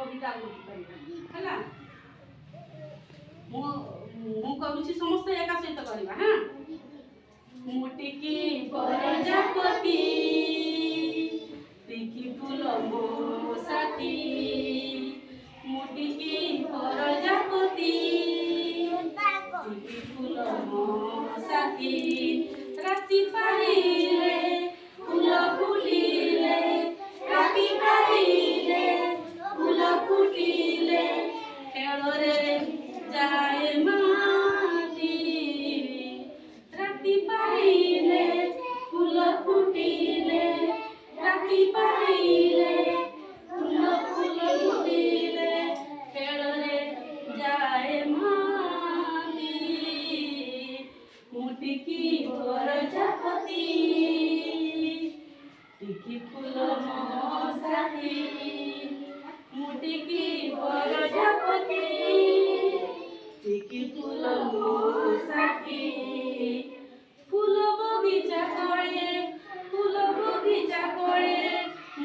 कविता है मु करूची समस्त एका सहित करबा हां मुटिकी प्रजापति टिकी फूल मो साथी मुटिकी प्रजापति टिकी फूल मो साथी राति पाइले फूल फुलिले राति पाइले फूल फुटिले खेल रे जाए माटी राति पाइले फूल फुटिले राति पाइले फूल फूल फुटिले खेल रे जाए माटी मुटिकी प्रजापति टिकी फूल मो साथी मुटिकी प्रजापति टिकी फूल मो साथी फूल बगीचा करे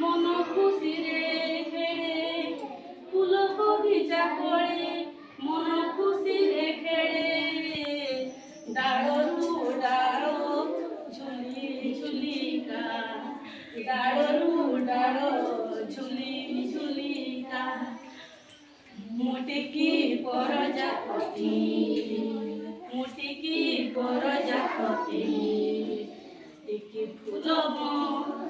मन खुशी रे खेड़े फूल बगीचा करे मन खुशी रे खेड़े डाळरू डाळ झुली झुलिका डाळरू डाळ झुली झुलिका मुटिकी प्रजापति मुटिकी प्रजापति टिकी फूल मो